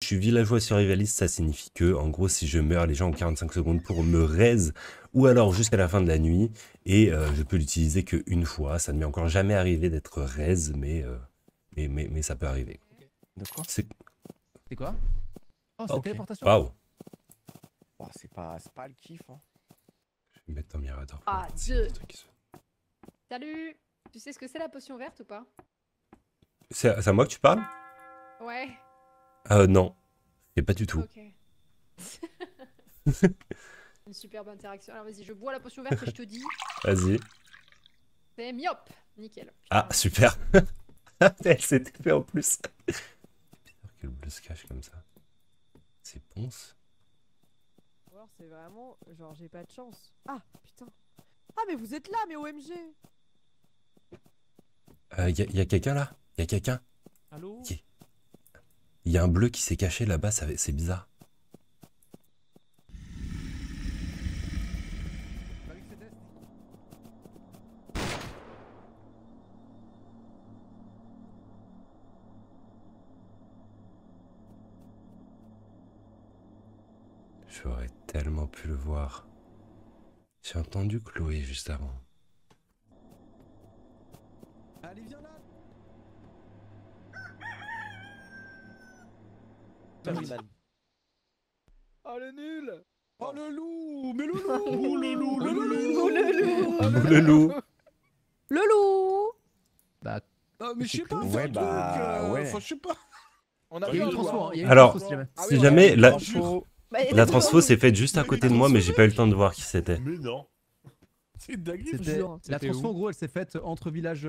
je suis villageois survivaliste, ça signifie que, en gros, si je meurs, les gens ont 45 secondes pour me raise, ou alors jusqu'à la fin de la nuit, et je peux l'utiliser qu'une fois. Ça ne m'est encore jamais arrivé d'être raise, mais ça peut arriver. D'accord. C'est quoi? Oh, c'est Ok. téléportation. waouh. Oh, c'est pas le kiff. Hein. Je vais mettre un mirador. Ah, Dieu. Salut. Tu sais ce que c'est la potion verte ou pas? C'est à moi que tu parles? Ouais. Non. Et pas du tout. Ok. Une superbe interaction. Alors vas-y, je bois la potion verte et je te dis, Vas-y. c'est myope. Nickel. Ah, super. Elle s'était fait en plus. Bizarre que le bleu se cache comme ça. C'est Ponce. Ou alors c'est vraiment genre j'ai pas de chance. Ah putain. Ah mais vous êtes là mais OMG. Y a quelqu'un là? Y a quelqu'un? Allô? Il y a un bleu qui s'est caché là-bas, c'est bizarre. J'aurais tellement pu le voir. J'ai entendu Chloé juste avant. Allez, viens là. Oh le nul. Oh le loup. Mais le loup. Le loup. Le Le loup. Le loup. Bah, Ah mais je sais pas. Ouais, faire un bah, truc, ouais. Enfin je sais pas. On a il y a eu rien une à transfo, voir. hein, il y a eu une Alors, transfo, si jamais. Ah si oui, jamais on a la, eu une transfo. Bah, la transfo s'est faite juste à côté de moi, mais j'ai pas eu le temps de voir qui c'était. Mais non. C'est dingue. C'était jure. la C'était transfo où en gros elle s'est faite entre village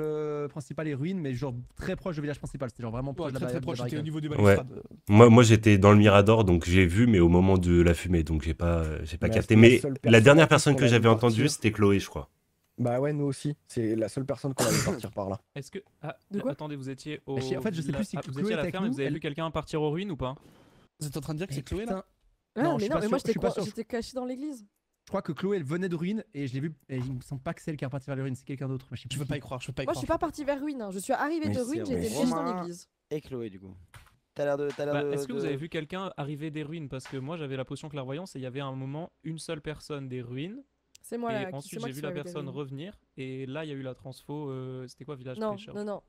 principal et ruines mais genre très proche du village principal, c'était genre vraiment proche de la Très proche, de la c'était au barricade. niveau des Ouais. balustrades. Moi j'étais dans le Mirador, donc j'ai vu, mais au moment de la fumée, donc j'ai pas Mais capté. c'était la Mais seule la personne dernière à qui personne on que a j'avais vu entendue, partir. c'était Chloé, je crois. Bah ouais, nous aussi. C'est la seule personne qu'on a vu partir par là. Est-ce que. Ah, De quoi attendez, vous étiez au. En fait, je sais plus si vous Chloé étiez à était la avec ferme et nous, vous avez elle- vu quelqu'un partir aux ruines ou pas? Vous êtes en train de dire que c'est Chloé là? Ah, Non, je mais suis non, pas mais moi sûr, je suis pas sûr. j'étais caché dans l'église. Je crois que Chloé elle venait de ruines et je l'ai vu et il me semble pas que c'est elle qui est repartie vers les ruines, c'est quelqu'un d'autre. Mais je sais Je plus veux qui. pas y croire, je veux pas y Moi je croire. suis pas partie vers ruine. Je suis arrivée Mais de c'est ruine, j'étais Romain. caché dans l'église. Et Chloé du coup. T'as l'air de. Bah, est-ce que vous avez vu quelqu'un arriver des ruines? Parce que moi j'avais la potion clairvoyance et il y avait à un moment une seule personne des ruines. C'est moi là. Et ensuite j'ai vu la personne revenir. Et là il y a eu la transfo. C'était quoi, village Non, pêcheur? non, non.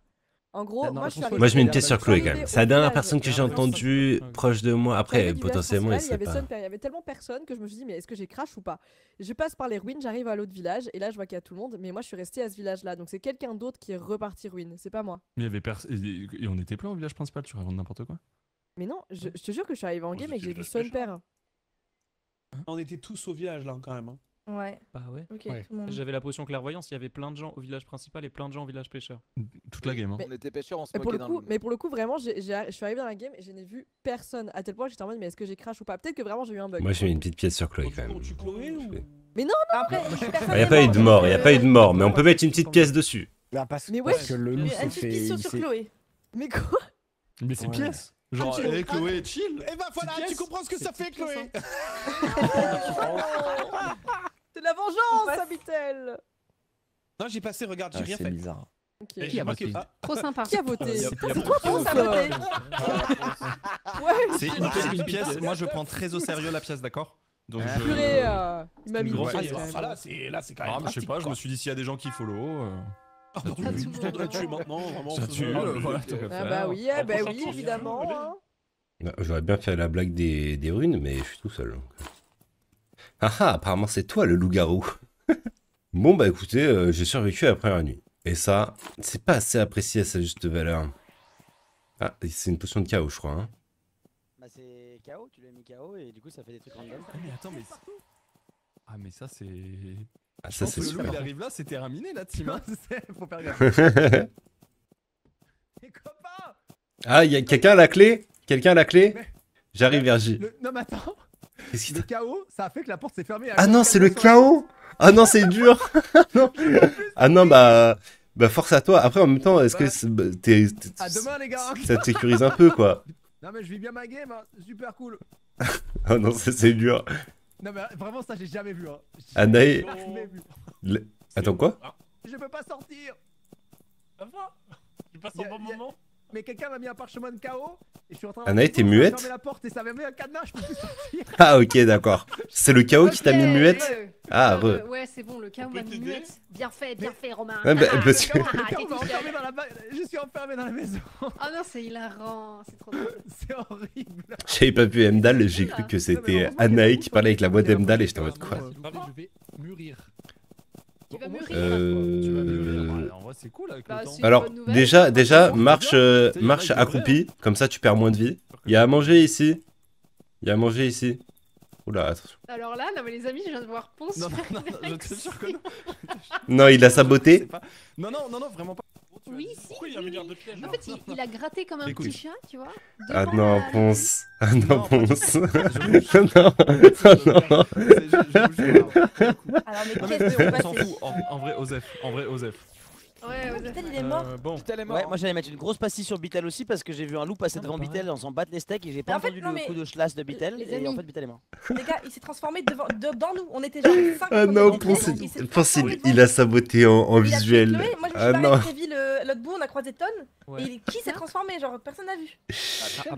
En gros, Non, moi la je suis transfo, arrivée. Moi je mets une Je pièce sur suis Chloé quand arrivée même. au C'est la dernière village. personne que j'ai Ah, entendue ok. proche de moi. J'arrive Après, du village potentiellement, il principal, sait pas. il y avait tellement personne que je me suis dit mais est-ce que j'ai crash ou pas? Je passe par les ruines, j'arrive à l'autre village et là je vois qu'il y a tout le monde, mais moi je suis restée à ce village là, donc c'est quelqu'un d'autre qui est reparti ruine, c'est pas moi. Mais il y avait personne. Et on était plein au village principal, tu racontes n'importe quoi. Mais non, je te jure que je suis arrivée en game et que j'ai vu son père. On était tous au village là quand même. Ouais. Bah ouais. Ok, Ouais. tout le monde. J'avais la potion clairvoyance, il y avait plein de gens au village principal et plein de gens au village pêcheur. Toute la game. Hein. Mais- On était pêcheurs, on se Mais pour, moquait le dans coup, mais pour le coup, vraiment, je suis arrivée dans la game et je n'ai vu personne. À tel point que j'étais en mode, mais est-ce que j'ai crash ou pas? Peut-être que vraiment j'ai eu un bug. Moi j'ai mis une petite pièce sur Chloé Donc, quand même. tu Chloé ou. Mais non, Après, Il n'y a pas eu de mort, il n'y a pas eu de mort, mais on peut mettre une petite pièce dessus. Bah parce Mais parce ouais. que le loup mais s'est une fait. petite question il sur s'est- Chloé. mais quoi? Mais c'est Ouais. pièce. Genre, Ah, hey, Chloé, chill. Eh ben voilà, tu comprends ce que ça fait Chloé. C'est de la vengeance, Abitel. Non, j'ai passé, regarde, j'ai Ah, rien c'est fait. bizarre. Ok. Qui a marqué voté? Trop sympa. Qui a voté? y a C'est pas quoi de pour ça vote. voter? Ouais, C'est une pièce. Moi, je prends très au sérieux la pièce, d'accord? Donc, je. purée, il m'a mis Une une grosse pièce, pièce. quand même. Ah, là, c'est quand même. Ah, mais je sais pas, je me suis dit s'il y a des gens qui follow. Ah, bah, oui, tu devrais tuer maintenant, vraiment. Ça tue, voilà, t'as qu'à Ah faire. bah oui, En bah prochain oui, tour, évidemment. allez. hein. J'aurais bien fait la blague des runes, mais je suis tout seul. Donc. Ah ah, apparemment c'est toi le loup-garou. Bon bah écoutez, j'ai survécu à la première nuit. Et ça, c'est pas assez apprécié à sa juste valeur. Ah, c'est une potion de chaos, je crois. Hein. Bah c'est KO, tu l'as mis KO et du coup ça fait des trucs random. Ah, mais attends, mais. Ah, mais ça, c'est. Ah, ça c'est Le loup, super. il arrive là, c'est terminé la team. Hein. Faut faire gaffe. Les copains. Ah, il y a quelqu'un à la clé? Quelqu'un à la clé? J'arrive, Virgie. Non mais attends, Qu'est-ce qui le t'a- chaos, ça a fait que la porte s'est fermée. Ah non, c'est le chaos! Ah non, c'est dur! Non. Ah non, bah force à toi. Après, en même temps, est-ce que À demain les gars. ça te sécurise un peu, quoi? Non mais je vis bien ma game, hein. C'est super cool. Ah non, ça c'est dur. Non mais vraiment ça j'ai jamais vu. Hein. Anaï- Jamais vu. Attends, quoi? Je peux pas sortir. Ça va. Tu passes Y un a- bon y a- moment. mais quelqu'un m'a mis un parchemin de KO. Et je suis en train Anaï, t'es j'ai muette? fermé la porte et ça m'a mis un cadenas, je peux plus sortir. Ah, ok, d'accord. C'est le chaos qui t'a mis Ok, muette? ouais. Ah, Ouais, c'est bon, le chaos On m'a peut mis t'aider muette. Bien fait, Romain. Ouais, bah, Ah, parce que- Le ah, chaos t'es m'a tout seul. enfermé dans la je suis enfermé dans la maison. Oh non, c'est hilarant, c'est trop drôle. C'est horrible. J'avais pas vu Emdal, j'ai cru que c'était Anaï qui parlait avec la voix d'Emdal et j'étais en mode quoi? Je vais mûrir. Tu vas mûrir. Tu vas mûrir. Euh... Ouais, en vrai, c'est cool avec Bah, le temps. c'est- Alors, bonne nouvelle. déjà, c'est marche, bien. marche C'est vrai, accroupi, comme ça tu perds moins de vie. Il y a à manger ici. Il y a à manger ici. Oula, attention. Alors là, non mais les amis, je viens de voir Ponce. Non, non, faire non, je l'ex. te jure que non. Non, il a C'est saboté. pas- Non, non, non, non, vraiment pas. Oui, si. Pourquoi il y a un milliard de pièges En fait, il a gratté comme un Écoute. petit chat, tu vois. Ah devant non, la- Ponce. Ah non, Non, Ponce. Je Non, non. Alors, mais Non, qu'est-ce mais qui s'est on s'en passé fout. En vrai, Osef. Ouais, ouais. Bitel, il est mort. Bon. Ouais, moi j'allais mettre une grosse pastille sur Bitel aussi parce que j'ai vu un loup passer devant Bitel, on s'en bat les steaks et j'ai pas Mais en fait, entendu non, le mais- coup de chlasse de Bitel Les et en amis. fait Bitel est mort. Les gars, il s'est transformé dans nous. On était genre 5. Ah non, Ponce, il a saboté en visuel. Moi, je me suis Ah barré non. avec Révi, l'autre bout, on a croisé Ton. Ouais. Et qui s'est transformé? Genre, personne n'a vu.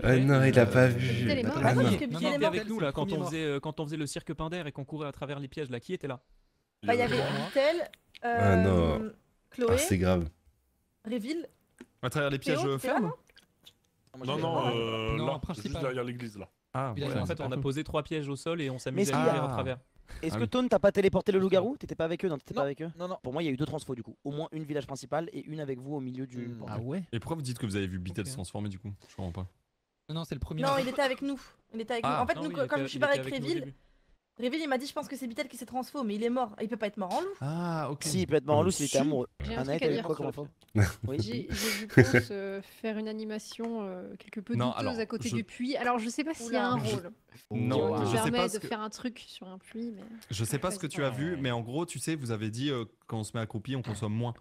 Ah non, il a pas vu. Bitel est mort. Ah Ah non, non. parce que Non, Bitel non, est t'es mort. avec nous là quand Premier on mort. faisait le cirque Pinder et qu'on courait à travers les pièges là. Qui était là? Bah, il y avait Bitel, Ah non. Chloé, Ah, c'est grave. Réville. À travers les pièges Théo, t'es là, fermes. Non, non, Non, là, principal. juste derrière l'église là. Ah, Il a ouais, fait En un fait, on a posé 3 pièges au sol et on s'amusait Mais à est-ce qu'il y courir a- à travers. Est-ce Ah que oui. Tone t'as pas téléporté le loup-garou? T'étais pas avec eux? Non, t'étais pas Non. avec eux? Non, non. Pour moi, il y a eu 2 transfos du coup. Au moins une village principale et une avec vous au milieu du. Hmm. Ah ouais? Et pourquoi vous dites que vous avez vu Bitel Ok. se transformer du coup? Je comprends pas. Non, c'est le premier. Non, il était avec nous. Il était avec nous. En fait, Non, nous, oui, quand il je était- me suis il barré était avec nous au Réville, début. Réville, il m'a dit, je pense que c'est Bitel qui s'est transfo, mais il est mort. Il peut pas être mort en loup. Ah, ok. Si, il peut être mort en loup s'il était amoureux. J'ai un Anaï, truc à t'avais dire. quoi comme info? Oui. J'ai vu Ponce faire une animation quelque peu Non, douteuse alors, à côté je- du puits. Alors je sais pas s'il y a un Oula. rôle Non, qui je sais permet pas de ce que... faire un truc sur un puits. Mais... Je sais pas ce que tu as vu, mais en gros, tu sais, vous avez dit quand on se met accroupi, on consomme moins.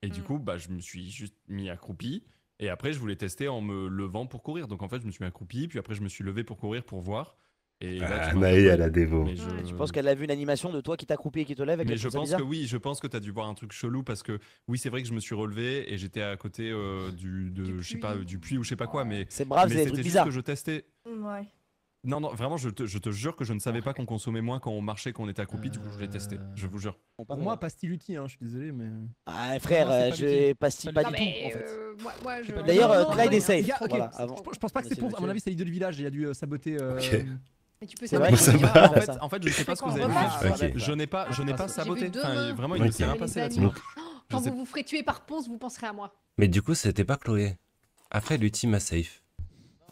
Et du Mm. coup, bah, je me suis juste mis accroupi. Et après, je voulais tester en me levant pour courir. Donc en fait, je me suis mis accroupi, puis après, je me suis levé pour courir pour voir. Et là, Ah, tu m'as Anaï, interpellé. elle a des veaux. Mais je... Ouais, Je pense qu'elle a vu une animation de toi qui t'accroupit et qui te lève avec Mais les je trucs pense bizarres. que oui, je pense que tu as dû voir un truc chelou parce que oui, c'est vrai que je me suis relevé et j'étais à côté Du je sais pas, puits. du puits ou je sais pas quoi, mais, C'est brave, mais c'est des c'était trucs juste bizarres. que je testais. Ouais. Non, non, vraiment, je te jure que je ne savais pas qu'on consommait moins quand on marchait, qu'on était accroupi, du coup je l'ai testé, je vous jure. Pour moi, Pastiluti, hein, je suis désolé, mais. Ah frère, Non, c'est pas je pastille pas Non, du tout mais en fait. moi, je... D'ailleurs, Non, non, Clyde non, essaye. les gars, ok, Voilà, avant. Je pense pas que c'est Ponce, à mon avis, c'est l'idée du village, il a dû saboter. Ok. Mais tu peux C'est savoir vrai que- Ça que- va. Ah, En fait, je sais pas ce que vous avez vu. Ok. Je n'ai pas J'ai saboté. vu deux Enfin, mains. vraiment, il ne Ok. s'est rien les passé amis. là-dessus. Oh, quand Je sais- vous vous ferez tuer par Ponce, vous penserez à moi. Mais du coup, c'était pas Chloé. Après, l'ultime a safe. Non,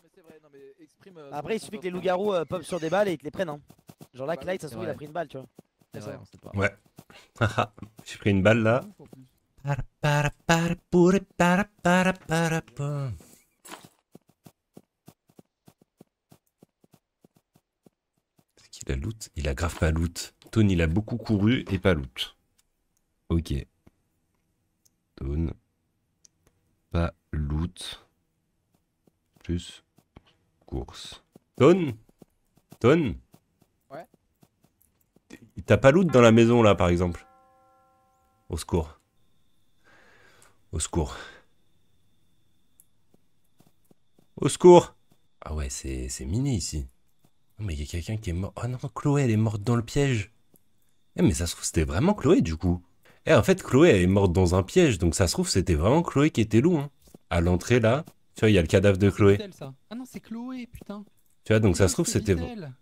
mais c'est vrai, non, mais exprime. Après, il suffit que les loups-garous pop sur des balles et ils te les prennent. Hein. Genre là, Bah Clyde, ça se c'est trouve, il a vrai. pris une balle, tu vois. C'est vrai, on sait pas. Ouais. Haha, j'ai pris une balle là. Est-ce qu'il a loot? Il a grave pas loot. Tone, il a beaucoup couru et pas loot. Ok. Tone. Pas loot. Plus course. Tone? Tone? Ouais. T'as pas loot dans la maison là par exemple? Au secours. Au secours. Au secours! Ah ouais, c'est miné ici. Oh, mais il y a quelqu'un qui est mort. Oh non, Chloé, elle est morte dans le piège. Eh, mais ça se trouve, c'était vraiment Chloé du coup. Eh, en fait, Chloé, elle est morte dans un piège. Donc ça se trouve, c'était vraiment Chloé qui était loup. Hein. À l'entrée là, tu vois, il y a le cadavre de Chloé. Bitel, ça. Ah non, c'est Chloé, putain. Tu vois, donc ça Non, se trouve, c'est c'était. Bitel.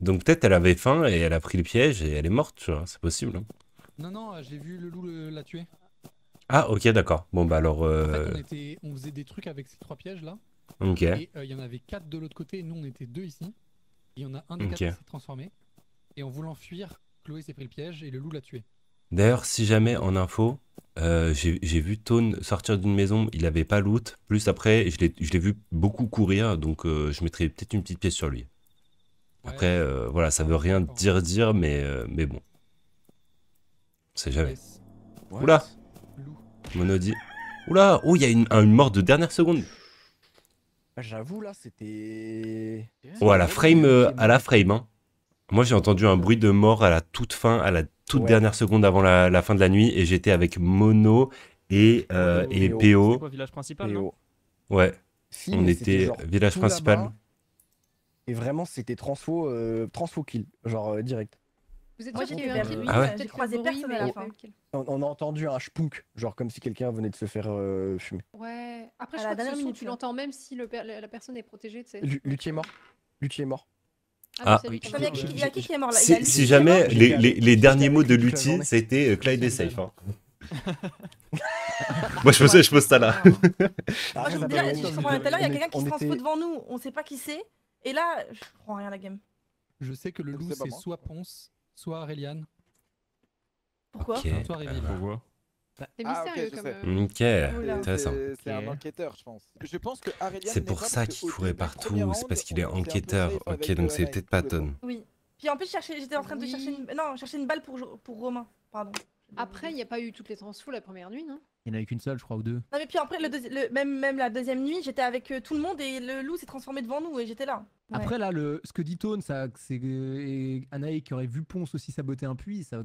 Donc peut-être elle avait faim et elle a pris le piège et elle est morte, tu vois. C'est possible. Hein. Non, non, j'ai vu le loup la tuer. Ah, ok, d'accord. Bon, bah alors. En fait, on faisait des trucs avec ces 3 pièges là. Ok. Et il y en avait 4 de l'autre côté, et nous on était 2 ici. Et il y en a un des 4 Ok. qui s'est transformé. Et en voulant fuir, Chloé s'est pris le piège et le loup l'a tué. D'ailleurs, si jamais en info, j'ai vu Tone sortir d'une maison, il avait pas loot. Plus après, je l'ai vu beaucoup courir, donc je mettrai peut-être une petite pièce sur lui. Après, voilà, ça veut rien dire, mais bon. On sait jamais. Yes. Oula, Loup. Monodi. Oula, oh, il y a une mort de dernière seconde. J'avoue, là, c'était. Oh, à la frame, hein. Moi, j'ai entendu un bruit de mort à la toute fin, à la toute Ouais. dernière seconde avant la fin de la nuit, et j'étais avec Mono et Péo. C'était PO. quoi, village principal, non? PO. Ouais, Si, on mais c'était était genre village tout principal. là-bas, et vraiment, c'était transfo kill, genre direct. Vous êtes Moi, sûr qu'il y j'étais a eu un vers kill lui, Ah ouais j'ai Peut-être croisé le bruit, personne mais à la il y a fin. pas eu de kill. On a entendu un spunk, genre comme si quelqu'un venait de se faire fumer. Ouais. Après, À je la crois que dernière ce son, minute, tu là. l'entends même si la personne est protégée, tu sais. Luthier est mort. Luthier est mort. Ah, donc c'est lui qui Attends, a il y a tué. qui est mort là? Il y a Si, lui si qui est jamais mort. les derniers avec mots de lui toute la Lutti, journée. c'était Clyde est Scandale. safe. Hein. Moi, je pose ça là. Moi, Ah, je ça déjà, va, je on comprends tout à l'heure, il y a était- quelqu'un qui on se transfo était- devant nous, on sait pas qui c'est. Et là, je comprends rien à la game. Je sais que le Donc loup, c'est pas c'est moi. soit Ponce, soit Aureliane. Pourquoi? Ok, Toi, Réville. Pourquoi? C'est Ah, ok, mystérieux je comme. sais. ok, Oula. intéressant. C'est un enquêteur, je pense. Je pense que Aurelian C'est n'est pour pas ça parce qu'il qu'au courait début, premier partout, c'est round, parce qu'il est on était un peu enquêteur. safe Ok, avec donc c'est Anaïs peut-être tous pas les trois. Ton. Oui. Puis en plus, j'étais en train de chercher Oui. une... Non, chercher une balle pour Romain. Pardon. Après, il n'y a pas eu toutes les transfos la première nuit, non? Il n'y en a eu qu'une seule, je crois, ou deux. Non, mais puis après, même la deuxième nuit, j'étais avec tout le monde et le loup s'est transformé devant nous et j'étais là. Ouais. Après, là, ce que dit Tone, c'est et Anaï qui aurait vu Ponce aussi saboter un puits, ça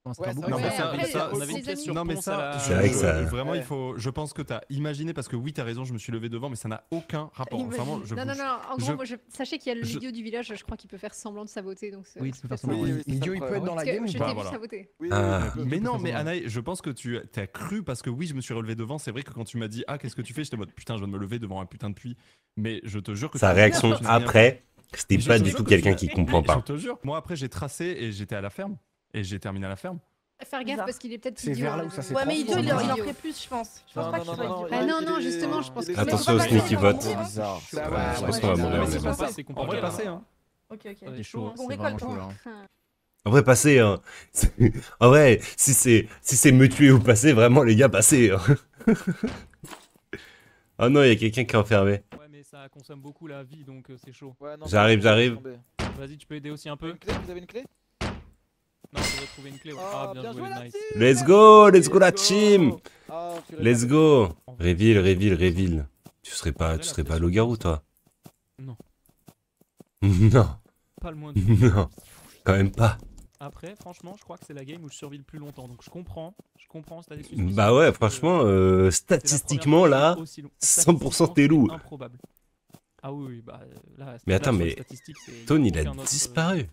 commence à Ouais, faire c'est beaucoup. Non, vrai mais que ça, après, ça, on avait avait une une pièce non, mais ça, C'est vrai que ça- vraiment, Ouais. je pense que t'as imaginé parce que oui, t'as raison, je me suis levé devant, mais ça n'a aucun rapport. Vraiment, je Non, non, vous- non, en je- gros, sachez qu'il y a je- l'idiot du village, je crois qu'il peut faire semblant de saboter. Donc Oui, tu peux faire c'est peut-être semblant, ça. oui. c'est L'idiot, ça il le peut être dans Parce la que game ou je pas t'ai vu voilà. saboter. Oui, Ah. oui, Mais peux non, faire mais semblant. Anaïs, je pense que tu as cru parce que oui, je me suis relevé devant. C'est vrai que quand tu m'as dit ah qu'est-ce que tu fais, j'étais en mode putain, je viens de me lever devant un putain de puits. Mais je te jure que Sa tu- réaction tu n'as rien après, c'était Mais je pas te du jure tout que quelqu'un tu- qui comprend Mais pas. Je te jure. Moi après j'ai tracé et j'étais à la ferme et j'ai terminé à la ferme. Faire gaffe Bizarre. parce qu'il est peut-être C'est idiot. vers là hein, où ça le- s'est Ouais, mais idiot, il en Idiot. ferait plus, je pense. Je pense Non, pas non, qu'il non, soit non, idiot. Ah non, non, justement, je pense que Attention Mais au faut pas sneaky passer vote. devant le Bizarre. tir, hein. Ouais, je pense Ouais, qu'on va ouais, mourir. ouais, mais c'est bon. pas ça. C'est En compliqué. vrai là. passé hein. Ok, ok. C'est chaud, On c'est récolte, vraiment chaud, hein. là. En vrai, passez. Hein. En vrai, si c'est me tuer ou passer, vraiment les gars, passez. Hein. Oh non, il y a quelqu'un qui est enfermé. Ouais, mais ça consomme beaucoup la vie, donc c'est chaud. Ouais, non, J'arrive, mais j'arrive. tombé. Vas-y, tu peux aider aussi un Vous avez peu. une clé Vous avez une clé Non, je vais trouver une clé. Ouais. Ah, Ah, bien joué, la nice. team. Let's go la team. Ah, purée, Let's la go. Réville. Tu serais pas loup-garou, toi? Non. Non, Pas le moins du non, quand même pas. Après, franchement, je crois que c'est la game où je survis le plus longtemps. Donc je comprends c'est la Bah ouais, franchement, statistiquement là, 100% t'es loup. Improbable. Ah oui, oui, bah là. Mais attends, là, sur les mais statistiques, c'est- Tone, y il a aucun autre, disparu.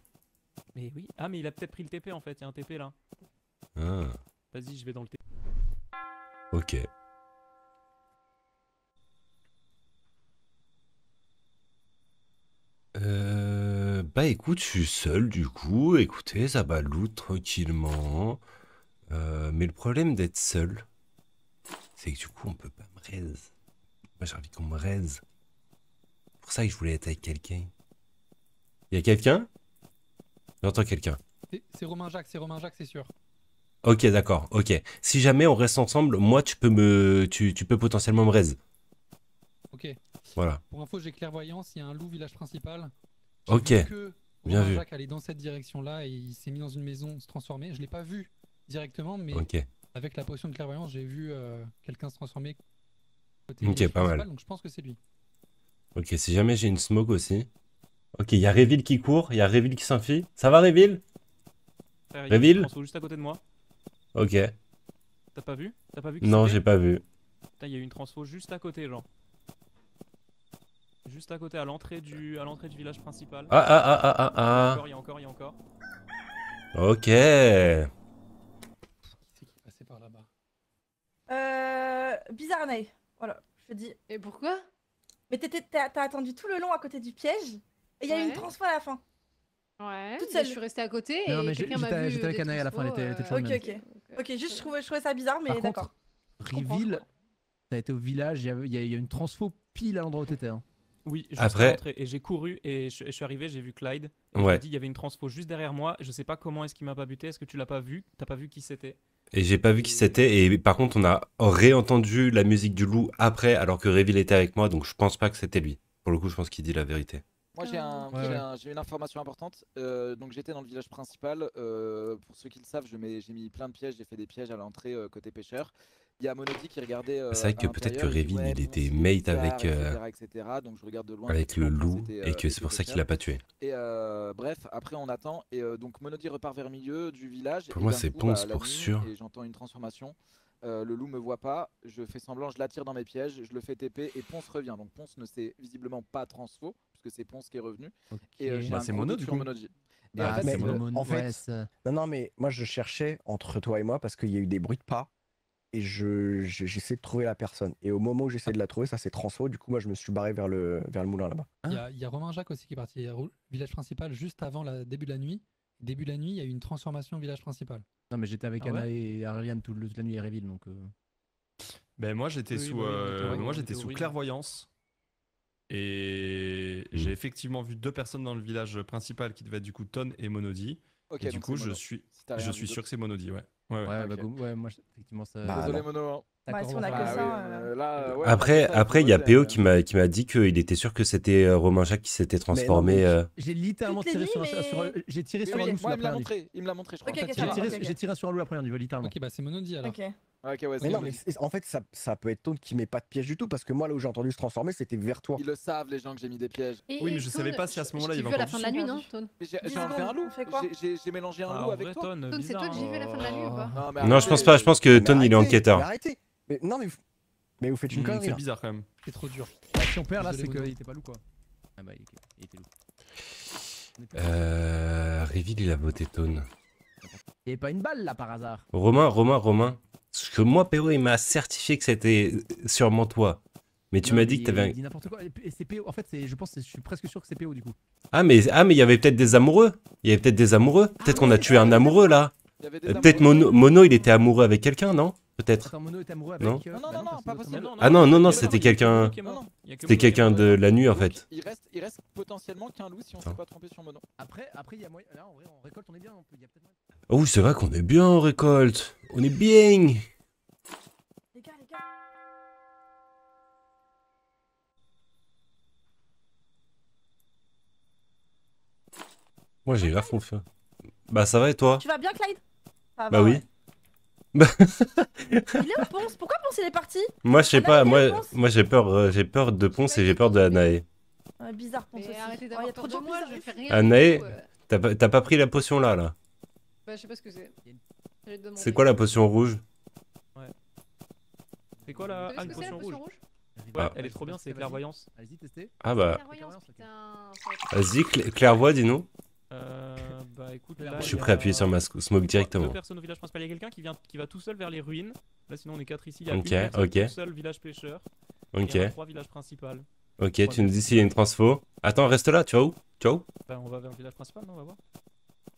Mais oui. Ah, mais il a peut-être pris le TP en fait. Il y a un TP là. Ah, Vas-y, je vais dans le TP. ok. Bah écoute, je suis seul du coup. Écoutez, ça va loot tranquillement. Mais le problème d'être seul, c'est que du coup, on peut pas me raise. Moi, j'ai envie qu'on me raise. C'est pour ça que je voulais être avec quelqu'un. Y a quelqu'un? J'entends quelqu'un. C'est Romain Jacques, c'est sûr. Ok, d'accord, ok. Si jamais on reste ensemble, moi, tu peux potentiellement me raise. Ok. Voilà. Pour info, j'ai clairvoyance, il y a un loup village principal. Ok, J'ai vu que bien Romain vu. Jacques allait dans cette direction-là et il s'est mis dans une maison se transformer. Je l'ai pas vu directement, mais Ok, avec la potion de clairvoyance, j'ai vu quelqu'un se transformer. Côté Ok, village pas mal. principal, donc je pense que c'est lui. ok. Si jamais j'ai une smoke aussi. Ok, il y a Réville qui court, il y a Réville qui s'enfuit. Ça va, Réville? Frère, il y a Réville une transfo juste à côté de moi. Ok. T'as pas vu? T'as pas vu qui Non, c'était j'ai pas vu. Putain, il y a eu une transfo juste à côté, genre. Juste à côté, à l'entrée du village principal. Ah. Il y a encore. Ok. Qui c'est qui est passé par là-bas? Bizarre, Anaï. Voilà, je te dis. Et pourquoi? Mais t'as attendu tout le long à côté du piège et il y a eu une Ouais. transfo à la fin. Ouais, Toute mais seule. je suis restée à côté Non, et mais quelqu'un m'a vu. j'étais avec des Anaï à la fin, elle était transfos, toujours Ok, ok. Ok, juste je trouvais ça bizarre, mais Par d'accord. contre, Réville, t'as été au village, il y a une transfo pile à l'endroit où t'étais. Hein. Oui, juste Après- à l'entrée. Et j'ai couru et je suis arrivé, j'ai vu Clyde. Et Ouais. il dit il y avait une transfo juste derrière moi. Je sais pas comment est-ce qu'il m'a pas buté. Est-ce que tu l'as pas vu? T'as pas vu qui c'était? Et j'ai pas vu qui c'était. Et par contre, on a réentendu la musique du loup après, alors que Réville était avec moi. Donc je pense pas que c'était lui. Pour le coup, je pense qu'il dit la vérité. Moi j'ai une information importante. Donc j'étais dans le village principal. Pour ceux qui le savent, j'ai mis plein de pièges. J'ai fait des pièges à l'entrée côté pêcheur. Il y a Monody qui regardait. C'est vrai que à peut-être que l'intérieur, il dit, Réville, ouais, il bon, était c'est mate bizarre, avec, etc. Donc je regarde de loin. avec le effectivement, loup. c'était, Et que c'est pour ça c'était qu'il a pas tué. Et bref, après on attend et donc Monody repart vers le milieu du village. Pour et moi, d'un c'est coup, Ponce la pour nuit, sûr. Et j'entends une transformation. Le loup me voit pas, je fais semblant, je l'attire dans mes pièges, je le fais TP et Ponce revient. Donc Ponce ne s'est visiblement pas transfo, puisque c'est Ponce qui est revenu. Et j'ai Bah, un c'est gros Mono, doute du sur coup. Monoji. Et Bah, en fait, mais c'est Mono. en fait, non, mais moi je cherchais entre toi et moi parce qu'il y a eu des bruits de pas et j'essaie de trouver la personne. Et au moment où j'essaie de la trouver, ça s'est transfo. Du coup, moi je me suis barré vers le moulin là-bas. Il y a Romain Jacques aussi qui est parti au village principal juste avant le début de la nuit. Début de la nuit, il y a eu une transformation au village principal. Non, mais j'étais avec Ah ouais Anna et Ariane toute la nuit à Réville, donc. Ben moi j'étais Oui, sous, bah oui, on était- ouais, moi on j'étais était sous au Ruine. clairvoyance et j'ai effectivement vu 2 personnes dans le village principal qui devaient être du coup Ton et Monody. Ok, et du donc coup c'est je Mono. suis, Si t'as rien je vu suis sûr d'autre. que c'est Monody, ouais. Ouais, ouais. Ouais, ok. bah, ouais, moi effectivement ça. Bah, Désolé non. Mono. hein. Bah, si on a que Bah ça. oui, là, ouais, Après, on a fait ça, il y a faut voter, PO qui m'a dit qu'il était sûr que c'était Romain Jacques qui s'était transformé. mais J'ai littéralement Toutes les tiré sur nuits, sur mais- j'ai tiré Oui, sur un oui, loup sur moi la il me l'a première nuit. montré, il me l'a montré, je crois. Ok, En fait, ok, il ça m'a- va. J'ai tiré sur un loup la première nuit, littéralement. Ok, bah c'est Monody alors. Ok. Ok, ouais, Mais c'est non, Monoji. mais en fait, ça peut être Tone qui met pas de piège du tout parce que moi là où j'ai entendu se transformer, c'était vers toi. Ils le savent, les gens, que j'ai mis des pièges. Oui, mais je savais pas si à ce moment-là, il y J'ai avait vu à la encore fin de du la nuit, son. non, Tone? Mais j'ai 10 enlevé un secondes, loup. on fait quoi J'ai mélangé un Ah, loup en avec vrai, toi. Ton, Tone, c'est bizarre, toi que j'ai vu à la fin de la nuit ou pas? Non, mais Non, je pense pas. Je pense que Mais Ton il est arrêtez, enquêteur. mais arrêtez. Mais non, mais vous faites une connerie C'est là. bizarre quand même. C'est trop dur. Bah, si on perd là, Désolé, c'est Mono. qu'il était pas loup quoi. Ah bah il était loup. Réville, il a voté Tone. Il y avait pas une balle là par hasard. Romain. Parce que moi, PO, il m'a certifié que c'était sûrement toi. Mais tu Non, m'as mais dit que t'avais un... il dit n'importe quoi. Et c'est PO. En fait, je pense, je suis presque sûr que c'est PO du coup. Ah, mais il y avait peut-être des amoureux. Il y avait peut-être des amoureux. Peut-être qu'on a tué un amoureux là. Il y avait des Peut-être amoureux. Mono, il était amoureux avec quelqu'un, non? Peut-être. Attends, Mono est amoureux avec. Non. Non, bah pas parce que possible. l'autre, Ah non, il y a c'était que quelqu'un. Mono qui est mort. Il y a que C'était Mono qui est quelqu'un mort. de la nuit en Donc, fait. il reste potentiellement qu'un loup si on s'est pas trompé sur Mono. Après, il y a moyen. Là, en vrai, on récolte, on est bien. Il y a peut-être moyen. Oh, c'est vrai qu'on est bien en récolte. On est bien. Les gars. Moi, j'ai grave confiance. Bah, ça va et toi? Tu vas bien, Clyde? Ça Bah va, oui. ouais. Il est où Ponce? Pourquoi Ponce il est parti? Moi, je sais On a pas. dit Moi, Ponce. moi, j'ai peur de Ponce et j'ai peur de Anae. Ouais, bizarre, Ponce Mais aussi. arrêtez Oh, y a d'avoir trop peur de de gens moi, bizarres je ici. fais rien. Anae, du tout, t'as pas pris la potion là. Bah, je sais pas ce que c'est. J'allais te demander. C'est quoi la potion rouge? C'est quoi la Vous savez ce une que c'est, la potion rouge? rouge? Ouais, Ah. elle est trop bien, c'est clairvoyance. Allez-y, testez. Ah bah, Clairvoyance, putain. ça va être- vas-y, clairvoie, dis-nous. Bah écoute, là, Je Je il suis y prêt à a appuyer sur ma smoke Deux directement. personnes au village principal. Il y a quelqu'un qui va tout seul vers les ruines. Là, sinon on est 4 ici. Il y a Ok, une personne ok. tout seul village pêcheur. Ok, Et il y a 3 villages principal. ok, tu nous dis s'il y a une transfo. Attends, reste là, tu vas où? Bah, on va vers le village principal, non? On va voir.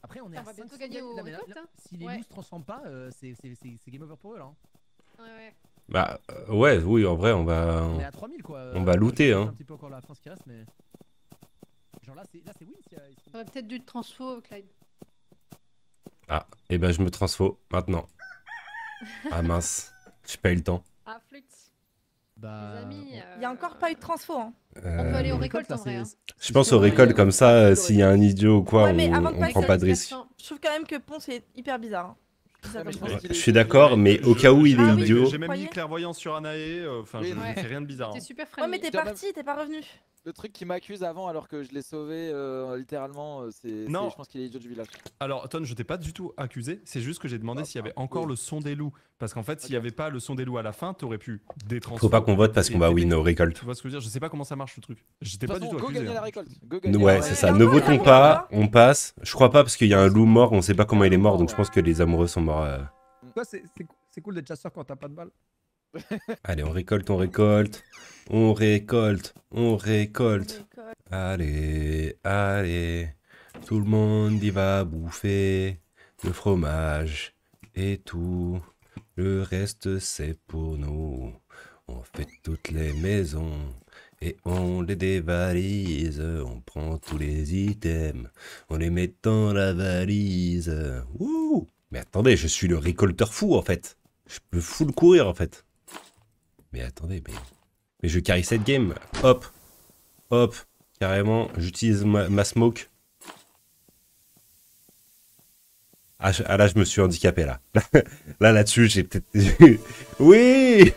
Après, on est On à va 5 bientôt gagner au récolte, hein. Si les Ouais. loups se transforment pas, c'est game over pour eux là. Hein. Ouais. Bah, ouais, oui, en vrai, on va. On est à 3000 quoi. On va looter, je hein. un petit peu encore la France qui reste, mais. Genre là, c'est win s'il y a. T'aurais peut-être dû te transfo, Clyde. Ah, et ben je me transfo maintenant. Ah mince, j'ai pas eu le temps. Ah, flûte. Bah. Les amis. Il y a encore pas eu de transfo. Hein. On peut aller au les récolte en récoltes, là, vrai. hein. Je pense aux récoltes comme ça, s'il y a un idiot ou quoi, Ouais, mais avant de on passer prend à pas de risque. Je trouve quand même que Ponce est hyper bizarre. Hein. Je dis ça Ouais, mais comme je ça. pense qu'il Je est- suis d'accord, mais au cas où il Ah est oui, idiot. J'ai même mis Croyez clairvoyance sur Anae. Enfin, Oui, je ouais. fais rien de bizarre. T'es hein. super Ouais, friendly. mais t'es Je dois parti, t'es pas revenu. Le truc qui m'accuse avant, alors que je l'ai sauvé littéralement, Non. je pense qu'il est idiot du village. Alors, Ton, je t'ai pas du tout accusé. C'est juste que j'ai demandé Ah, s'il y avait ah, encore oui. le son des loups. Parce qu'en fait, s'il y Ok. avait pas le son des loups à la fin, t'aurais pu détransformer. Faut pas qu'on vote parce qu'on va win au récolte. Tu vois ce que je veux dire? Je sais pas comment ça marche le truc. J'étais De pas toute du tout façon, go accusé. gagner hein. la récolte. Go gagner Ouais, la c'est récolte. ça. Et Ne encore, votons il y a pas, un on passe. Je crois pas parce qu'il y a un loup mort, on sait pas comment il est mort, donc je pense que les amoureux sont morts. Quoi, c'est cool d'être chasseur quand t'as pas de balles. Allez, on récolte, on récolte. On récolte, on récolte. Allez, allez. Tout le monde y va bouffer le fromage et tout. Le reste, c'est pour nous. On fait toutes les maisons et on les dévalise. On prend tous les items, on les met dans la valise. Ouh! Mais attendez, je suis le récolteur fou en fait. Je peux full courir en fait. Mais attendez, mais je carry cette game. Hop, hop, carrément, j'utilise ma smoke. Ah, là, je me suis handicapé là. Là-dessus, j'ai peut-être... Oui.